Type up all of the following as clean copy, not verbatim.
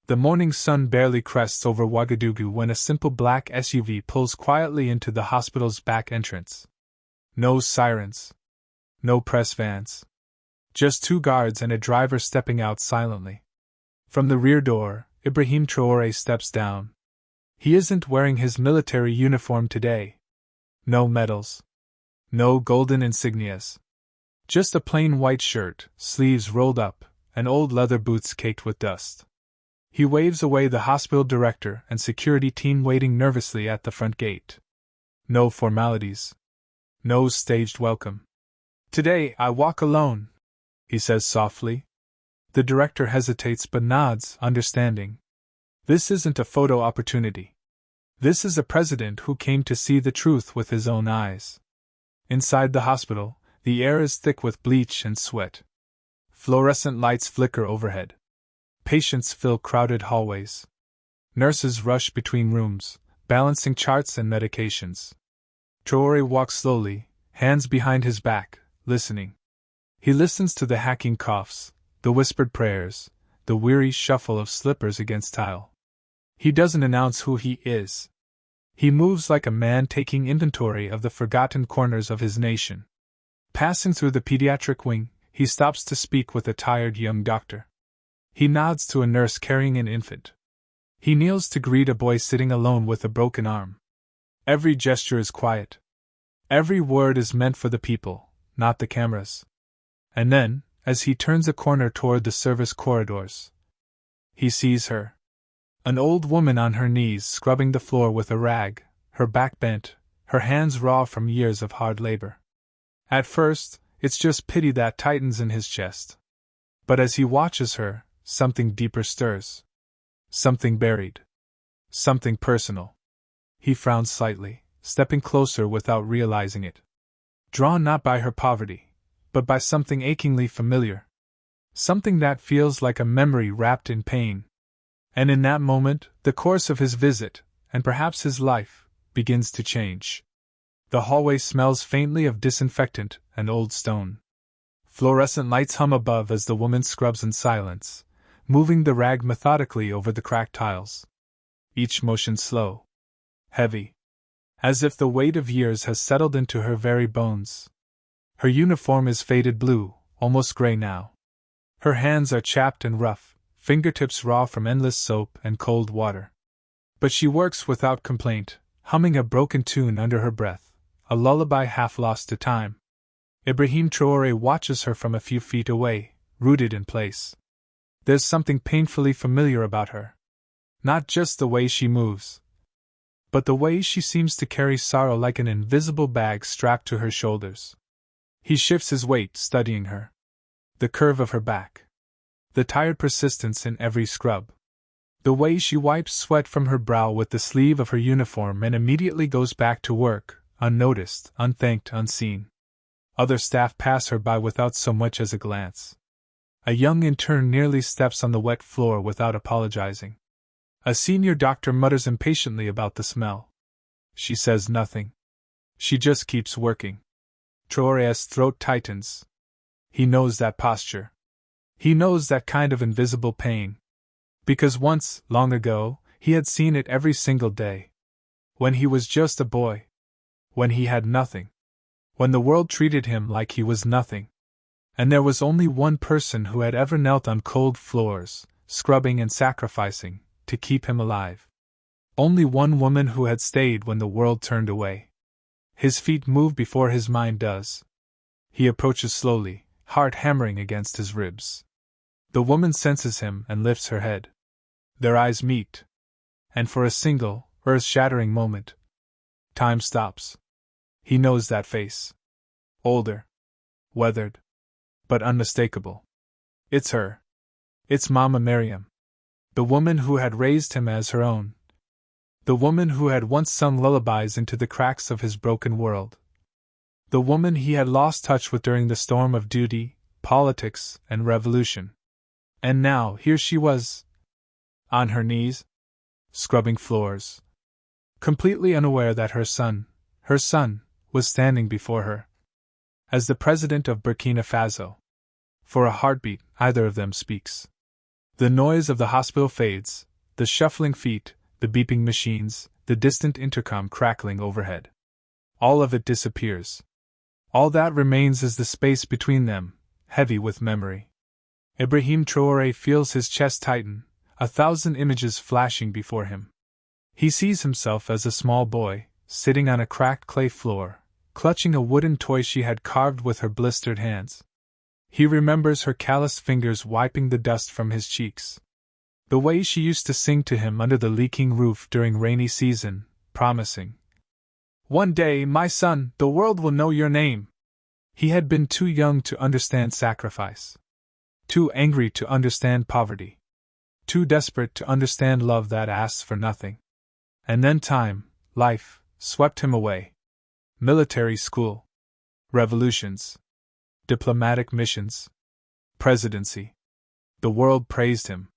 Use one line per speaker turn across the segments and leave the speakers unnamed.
The morning sun barely crests over Ouagadougou when a simple black SUV pulls quietly into the hospital's back entrance. No sirens. No press vans. Just two guards and a driver stepping out silently. From the rear door, Ibrahim Traoré steps down. He isn't wearing his military uniform today. No medals. No golden insignias. Just a plain white shirt, sleeves rolled up, and old leather boots caked with dust. He waves away the hospital director and security team waiting nervously at the front gate. No formalities. No staged welcome. "Today I walk alone," he says softly. The director hesitates but nods, understanding. This isn't a photo opportunity. This is a president who came to see the truth with his own eyes. Inside the hospital, the air is thick with bleach and sweat. Fluorescent lights flicker overhead. Patients fill crowded hallways. Nurses rush between rooms, balancing charts and medications. Traoré walks slowly, hands behind his back, listening. He listens to the hacking coughs, the whispered prayers, the weary shuffle of slippers against tile. He doesn't announce who he is. He moves like a man taking inventory of the forgotten corners of his nation. Passing through the pediatric wing, he stops to speak with a tired young doctor. He nods to a nurse carrying an infant. He kneels to greet a boy sitting alone with a broken arm. Every gesture is quiet. Every word is meant for the people, not the cameras. And then, as he turns a corner toward the service corridors, he sees her. An old woman on her knees scrubbing the floor with a rag, her back bent, her hands raw from years of hard labor. At first, it's just pity that tightens in his chest. But as he watches her, something deeper stirs. Something buried. Something personal. He frowns slightly, stepping closer without realizing it. Drawn not by her poverty, but by something achingly familiar. Something that feels like a memory wrapped in pain. And in that moment, the course of his visit, and perhaps his life, begins to change. The hallway smells faintly of disinfectant and old stone. Fluorescent lights hum above as the woman scrubs in silence, moving the rag methodically over the cracked tiles. Each motion slow. Heavy. As if the weight of years has settled into her very bones. Her uniform is faded blue, almost gray now. Her hands are chapped and rough, fingertips raw from endless soap and cold water. But she works without complaint, humming a broken tune under her breath, a lullaby half lost to time. Ibrahim Traoré watches her from a few feet away, rooted in place. There's something painfully familiar about her. Not just the way she moves, but the way she seems to carry sorrow like an invisible bag strapped to her shoulders. He shifts his weight, studying her. The curve of her back. The tired persistence in every scrub. The way she wipes sweat from her brow with the sleeve of her uniform and immediately goes back to work, unnoticed, unthanked, unseen. Other staff pass her by without so much as a glance. A young intern nearly steps on the wet floor without apologizing. A senior doctor mutters impatiently about the smell. She says nothing. She just keeps working. Traoré's throat tightens. He knows that posture. He knows that kind of invisible pain. Because once, long ago, he had seen it every single day. When he was just a boy. When he had nothing. When the world treated him like he was nothing. And there was only one person who had ever knelt on cold floors, scrubbing and sacrificing, to keep him alive. Only one woman who had stayed when the world turned away. His feet move before his mind does. He approaches slowly, heart hammering against his ribs. The woman senses him and lifts her head. Their eyes meet. And for a single, earth-shattering moment, time stops. He knows that face. Older. Weathered. But unmistakable. It's her. It's Mama Miriam. The woman who had raised him as her own. The woman who had once sung lullabies into the cracks of his broken world. The woman he had lost touch with during the storm of duty, politics, and revolution. And now here she was. On her knees. Scrubbing floors. Completely unaware that her son, was standing before her. As the president of Burkina Faso. For a heartbeat, either of them speaks. The noise of the hospital fades, the shuffling feet, the beeping machines, the distant intercom crackling overhead. All of it disappears. All that remains is the space between them, heavy with memory. Ibrahim Traoré feels his chest tighten, 1,000 images flashing before him. He sees himself as a small boy, sitting on a cracked clay floor, clutching a wooden toy she had carved with her blistered hands. He remembers her calloused fingers wiping the dust from his cheeks. The way she used to sing to him under the leaking roof during rainy season, promising, "One day, my son, the world will know your name." He had been too young to understand sacrifice. Too angry to understand poverty. Too desperate to understand love that asks for nothing. And then time, life, swept him away. Military school. Revolutions. Diplomatic missions. Presidency. The world praised him.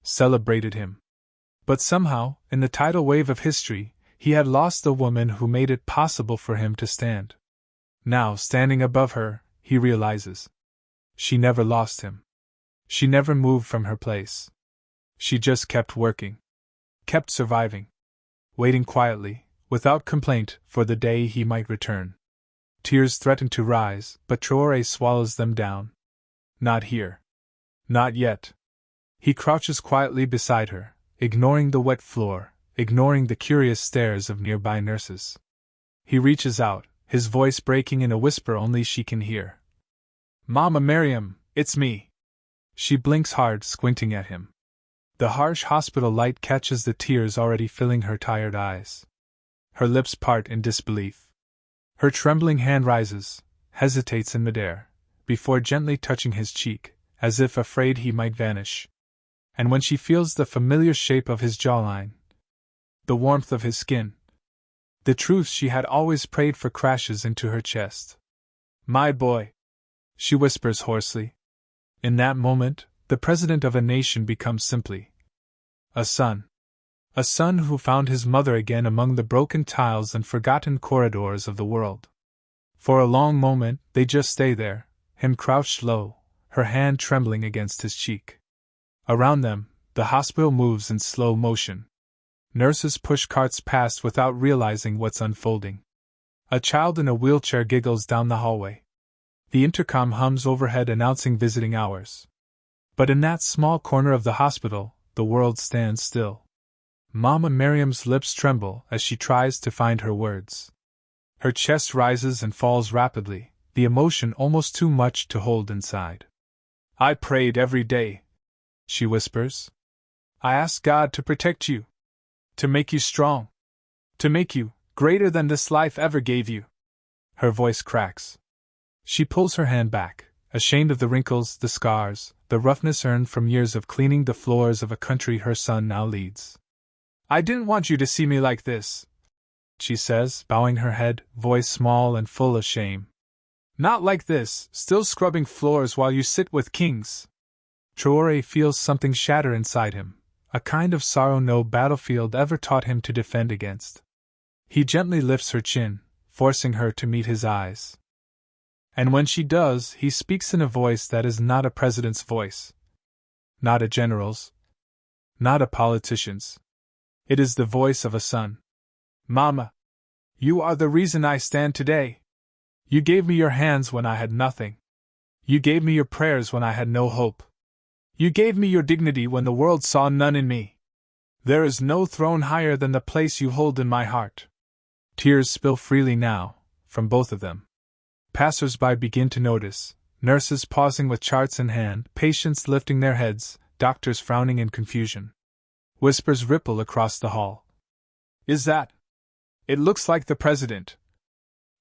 Celebrated him. But somehow, in the tidal wave of history, he had lost the woman who made it possible for him to stand. Now, standing above her, he realizes. She never lost him. She never moved from her place. She just kept working. Kept surviving. Waiting quietly, without complaint, for the day he might return. Tears threaten to rise, but Traoré swallows them down. Not here. Not yet. He crouches quietly beside her, ignoring the wet floor, ignoring the curious stares of nearby nurses. He reaches out, his voice breaking in a whisper only she can hear. "Mama Miriam, it's me." She blinks hard, squinting at him. The harsh hospital light catches the tears already filling her tired eyes. Her lips part in disbelief. Her trembling hand rises, hesitates in midair, before gently touching his cheek, as if afraid he might vanish. And when she feels the familiar shape of his jawline, the warmth of his skin, the truth she had always prayed for crashes into her chest. "My boy," she whispers hoarsely. In that moment, the president of a nation becomes simply a son. A son who found his mother again among the broken tiles and forgotten corridors of the world. For a long moment, they just stay there, him crouched low, her hand trembling against his cheek. Around them, the hospital moves in slow motion. Nurses push carts past without realizing what's unfolding. A child in a wheelchair giggles down the hallway. The intercom hums overhead announcing visiting hours. But in that small corner of the hospital, the world stands still. Mama Miriam's lips tremble as she tries to find her words. Her chest rises and falls rapidly, the emotion almost too much to hold inside. "I prayed every day," she whispers. "I asked God to protect you. To make you strong. To make you greater than this life ever gave you." Her voice cracks. She pulls her hand back, ashamed of the wrinkles, the scars, the roughness earned from years of cleaning the floors of a country her son now leads. "I didn't want you to see me like this," she says, bowing her head, voice small and full of shame. "Not like this, still scrubbing floors while you sit with kings." Traoré feels something shatter inside him, a kind of sorrow no battlefield ever taught him to defend against. He gently lifts her chin, forcing her to meet his eyes. And when she does, he speaks in a voice that is not a president's voice. Not a general's. Not a politician's. It is the voice of a son. "Mama, you are the reason I stand today. You gave me your hands when I had nothing. You gave me your prayers when I had no hope. You gave me your dignity when the world saw none in me. There is no throne higher than the place you hold in my heart." Tears spill freely now, from both of them. Passers-by begin to notice, nurses pausing with charts in hand, patients lifting their heads, doctors frowning in confusion. Whispers ripple across the hall. "Is that? It looks like the president.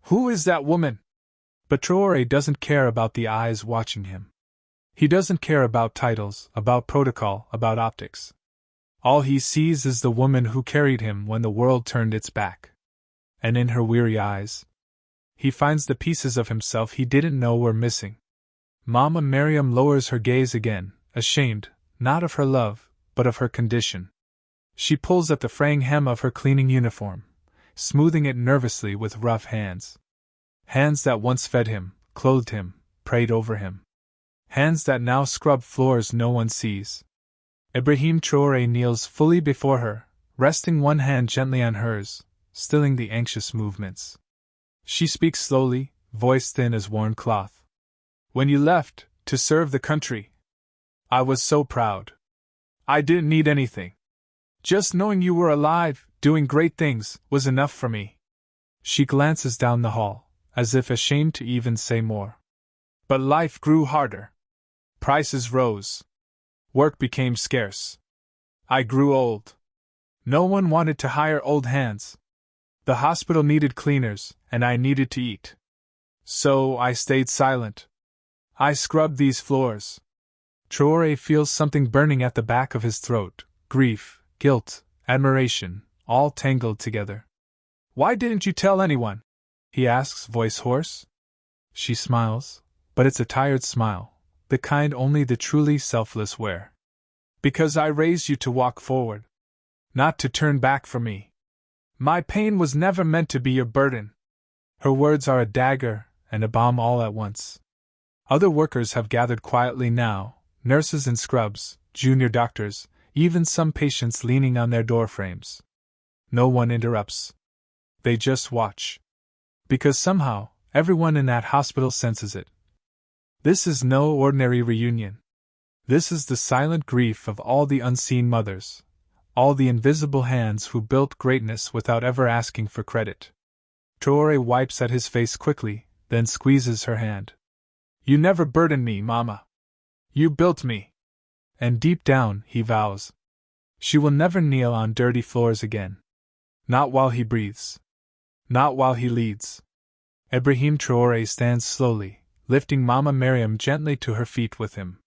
Who is that woman?" But Traoré doesn't care about the eyes watching him. He doesn't care about titles, about protocol, about optics. All he sees is the woman who carried him when the world turned its back. And in her weary eyes, he finds the pieces of himself he didn't know were missing. Mama Miriam lowers her gaze again, ashamed, not of her love, but of her condition. She pulls at the fraying hem of her cleaning uniform, smoothing it nervously with rough hands. Hands that once fed him, clothed him, prayed over him. Hands that now scrub floors no one sees. Ibrahim Traoré kneels fully before her, resting one hand gently on hers, stilling the anxious movements. She speaks slowly, voice thin as worn cloth. When you left, to serve the country, I was so proud. I didn't need anything. Just knowing you were alive, doing great things, was enough for me. She glances down the hall, as if ashamed to even say more. But life grew harder. Prices rose. Work became scarce. I grew old. No one wanted to hire old hands. The hospital needed cleaners, and I needed to eat. So I stayed silent. I scrubbed these floors. Traoré feels something burning at the back of his throat, grief, guilt, admiration, all tangled together. Why didn't you tell anyone? He asks, voice hoarse. She smiles, but it's a tired smile, the kind only the truly selfless wear. Because I raised you to walk forward, not to turn back from me. My pain was never meant to be your burden. Her words are a dagger and a bomb all at once. Other workers have gathered quietly now, nurses in scrubs, junior doctors, even some patients leaning on their doorframes. No one interrupts. They just watch. Because somehow, everyone in that hospital senses it. This is no ordinary reunion. This is the silent grief of all the unseen mothers, all the invisible hands who built greatness without ever asking for credit. Traoré wipes at his face quickly, then squeezes her hand. You never burdened me, Mama. You built me. And deep down, he vows, she will never kneel on dirty floors again. Not while he breathes. Not while he leads. Ibrahim Traoré stands slowly, lifting Mama Mariam gently to her feet with him.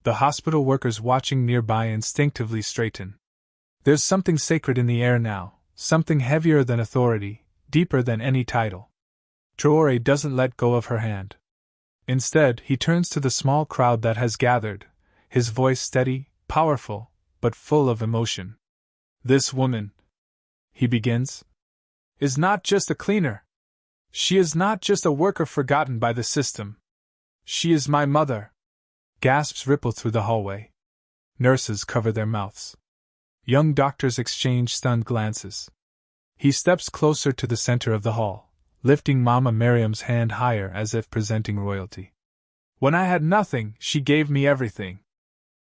The hospital workers watching nearby instinctively straighten. There's something sacred in the air now, something heavier than authority, deeper than any title. Traoré doesn't let go of her hand. Instead, he turns to the small crowd that has gathered, his voice steady, powerful, but full of emotion. This woman, he begins, is not just a cleaner. She is not just a worker forgotten by the system. She is my mother. Gasps ripple through the hallway. Nurses cover their mouths. Young doctors exchange stunned glances. He steps closer to the center of the hall, lifting Mama Mariam's hand higher as if presenting royalty. When I had nothing, she gave me everything.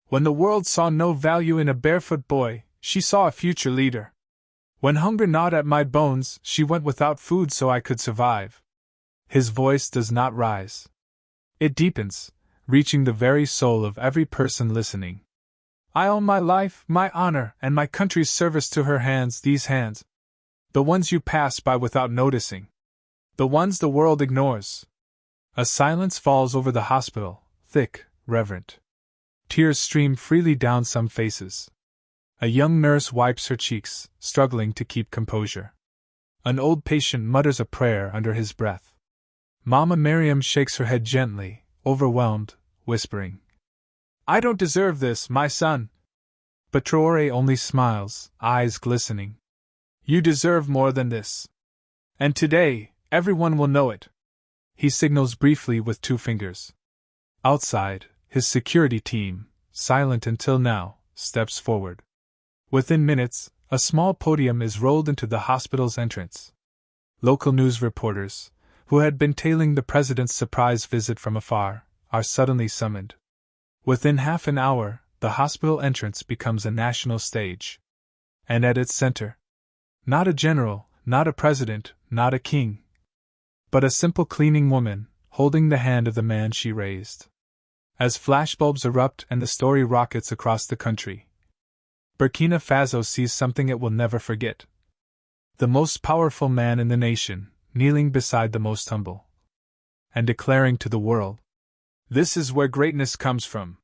When the world saw no value in a barefoot boy, she saw a future leader. When hunger gnawed at my bones, she went without food so I could survive. His voice does not rise. It deepens, reaching the very soul of every person listening. I owe my life, my honor, and my country's service to her hands, these hands. The ones you pass by without noticing. The ones the world ignores. A silence falls over the hospital, thick, reverent. Tears stream freely down some faces. A young nurse wipes her cheeks, struggling to keep composure. An old patient mutters a prayer under his breath. Mama Mariam shakes her head gently, overwhelmed, whispering, I don't deserve this, my son. But Traoré only smiles, eyes glistening. You deserve more than this. And today, everyone will know it. He signals briefly with 2 fingers. Outside, his security team, silent until now, steps forward. Within minutes, a small podium is rolled into the hospital's entrance. Local news reporters, who had been tailing the president's surprise visit from afar, are suddenly summoned. Within half an hour, the hospital entrance becomes a national stage. And at its center, not a general, not a president, not a king, but a simple cleaning woman, holding the hand of the man she raised. As flashbulbs erupt and the story rockets across the country, Burkina Faso sees something it will never forget. The most powerful man in the nation, kneeling beside the most humble, and declaring to the world, this is where greatness comes from.